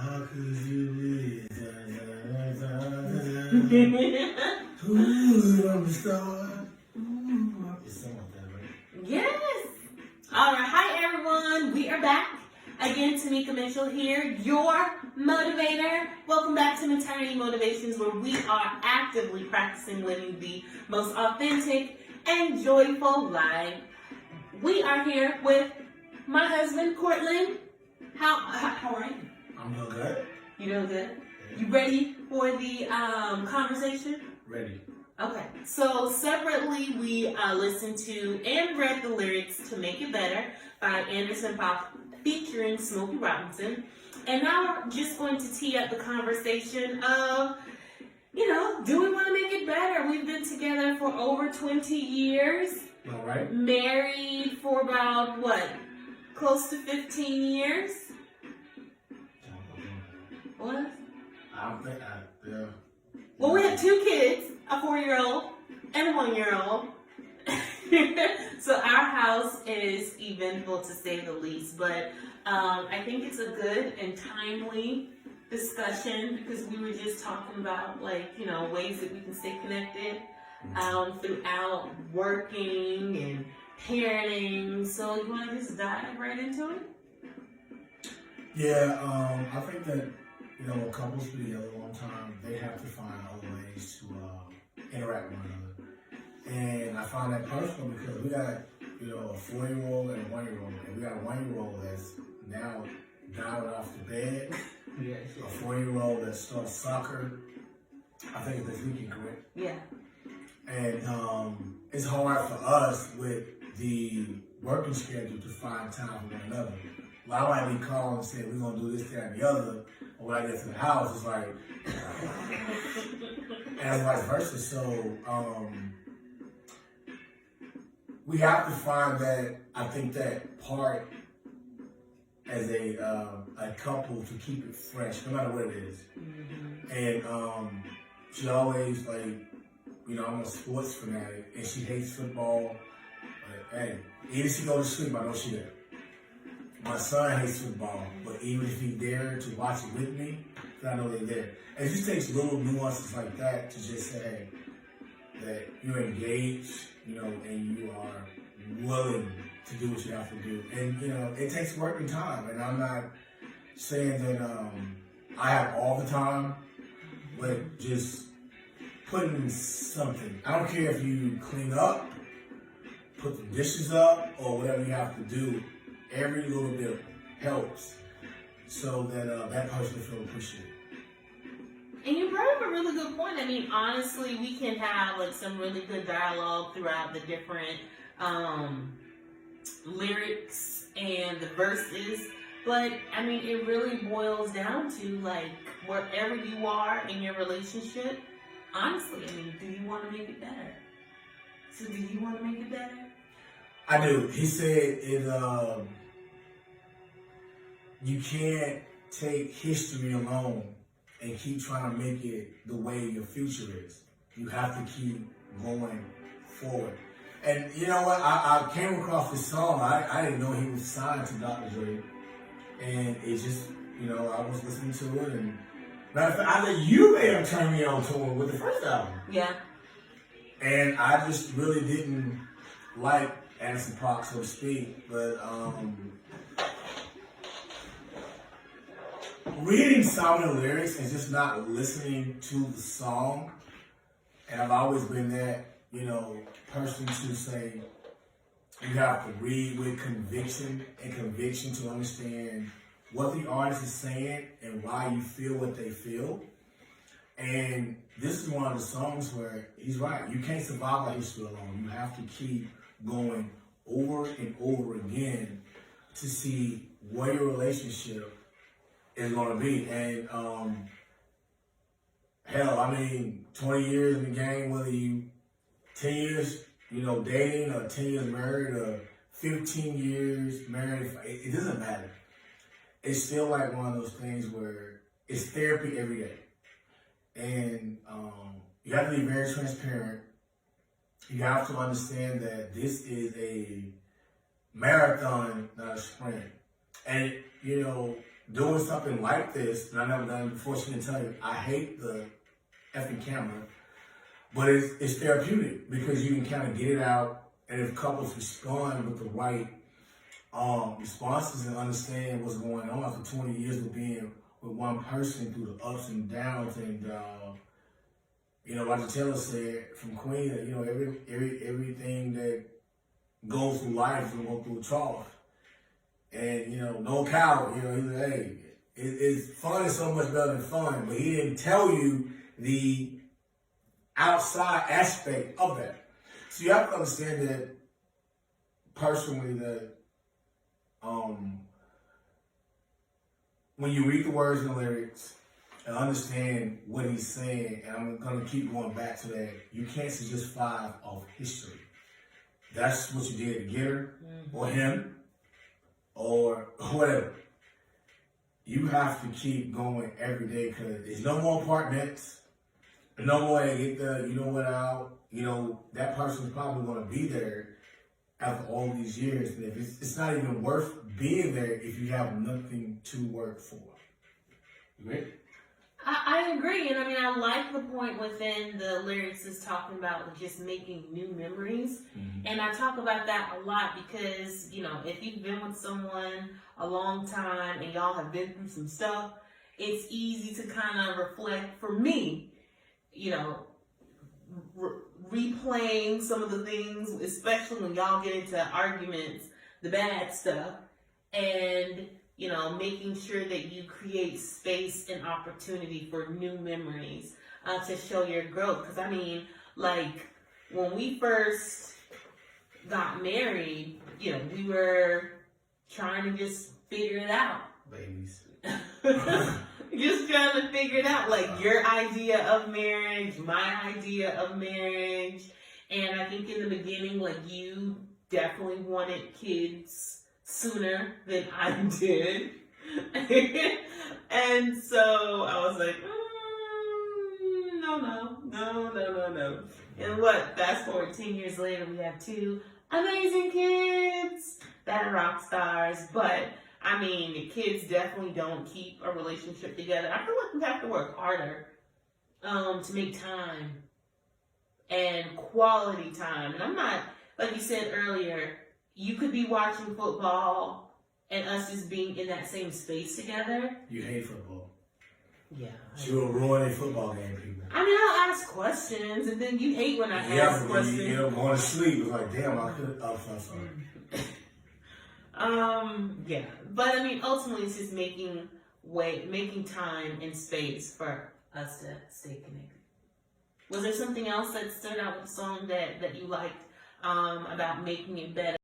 How could you be? Who I'm the star? It's something like that, right? Yes. All right. Hi, everyone. We are back. Again, Tamika Mitchell here, your motivator. Welcome back to Maternity Motivations, where we are actively practicing living the most authentic and joyful life. We are here with my husband, Cortland. How are you? I'm doing good. You doing good? You ready for the conversation? Ready. Okay, so separately we listened to and read the lyrics to Make It Better by Anderson .Paak featuring Smokey Robinson. And now we're just going to tee up the conversation of, do we want to make it better? We've been together for over 20 years. All right. Married for about, close to 15 years? What? I don't think yeah. Well, we have 2 kids, a 4-year-old and a 1-year-old. So our house is eventful to say the least, but I think it's a good and timely discussion because we were just talking about ways that we can stay connected throughout working and parenting. So you want to just dive right into it? Yeah, I think that when couples be together a long time, they have to find other ways to interact with one another. And I find that personal because we got, a 4-year-old and a 1-year-old. And we got a 1-year-old that's now diving off the bed. Yes. A 4-year-old that starts soccer. I think it's this weekend, correct? Yeah. And it's hard for us with the working schedule to find time for one another. Well, I might be calling and saying we're going to do this, that, and the other. But when I get to the house, it's like, and vice versa. So, we have to find that, I think that part as a couple to keep it fresh, no matter what it is. Mm-hmm. And she always, I'm a sports fanatic, and she hates football. But, hey, even if she goes to sleep, I know she there. My son hates football, but even if he's there to watch it with me, I know they're there. And it just takes little nuances like that to just say, hey, that you're engaged, and you are willing to do what you have to do. And, it takes work and time. And I'm not saying that I have all the time, but just putting in something. I don't care if you clean up, put the dishes up, or whatever you have to do. Every little bit helps so that that person will feel appreciated. And you brought up a really good point. I mean, honestly, we can have some really good dialogue throughout the different lyrics and the verses. But, I mean, it really boils down to, wherever you are in your relationship, honestly, I mean, do you want to make it better? So do you want to make it better? I do. He said you can't take history alone and keep trying to make it the way your future is. You have to keep going forward. And you know what? I came across this song. I didn't know he was signed to Dr. Dre. And it just, I was listening to it. And matter of fact, I think you may have turned me on to him with the first album. Yeah. And I just really didn't like Anderson .Paak, so to speak. But reading some of the lyrics and just not listening to the song, and I've always been that, person to say you have to read with conviction to understand what the artist is saying and why you feel what they feel. And this is one of the songs where he's right. You can't survive by history alone. You have to keep going over and over again to see where your relationship is going to be. And hell, I mean, 20 years in the game, whether you 10 years, dating, or 10 years married, or 15 years married, it doesn't matter. It's still like one of those things where it's therapy every day. And you have to be very transparent. You have to understand that this is a marathon, not a sprint. And, doing something like this, and I never done it before, she can tell you, I hate the effing camera, but it's therapeutic because you can kind of get it out, and if couples respond with the right responses and understand what's going on after 20 years of being with one person through the ups and downs, and Roger Taylor said from Queen that everything that goes through life is gonna go through a trough, and no coward. He's like, hey, it's fun is so much better than fun, but he didn't tell you the outside aspect of that. So you have to understand that personally that when you read the words and the lyrics and understand what he's saying, and I'm going to keep going back to that, you can't see just 5 off history. That's what you did to get her, or him, or whatever. You have to keep going every day because there's no more apartments, no more to get out. That person's probably going to be there after all these years. And if it's not even worth being there if you have nothing to work for. You agree? I agree, and I like the point within the lyrics is talking about just making new memories, and I talk about that a lot because, if you've been with someone a long time and y'all have been through some stuff, it's easy to kind of reflect, for me, replaying some of the things, especially when y'all get into arguments, the bad stuff, and making sure that you create space and opportunity for new memories to show your growth. Because when we first got married, we were trying to just figure it out. Babies. Just trying to figure it out. Like your idea of marriage, my idea of marriage. And I think in the beginning, you definitely wanted kids sooner than I did. And so I was like, no. And fast forward 10 years later, we have 2 amazing kids that are rock stars. But the kids definitely don't keep a relationship together. I feel like we have to work harder to make time and quality time. And I'm not, like you said earlier, you could be watching football and us just being in that same space together. You hate football. Yeah. She will ruin a football game, people. I'll ask questions, and then you hate when I ask questions. Going to sleep. It's like, damn, I could. I'm sorry. Yeah. But ultimately, it's just making time and space for us to stay connected. Was there something else that stood out with the song that you liked about making it better?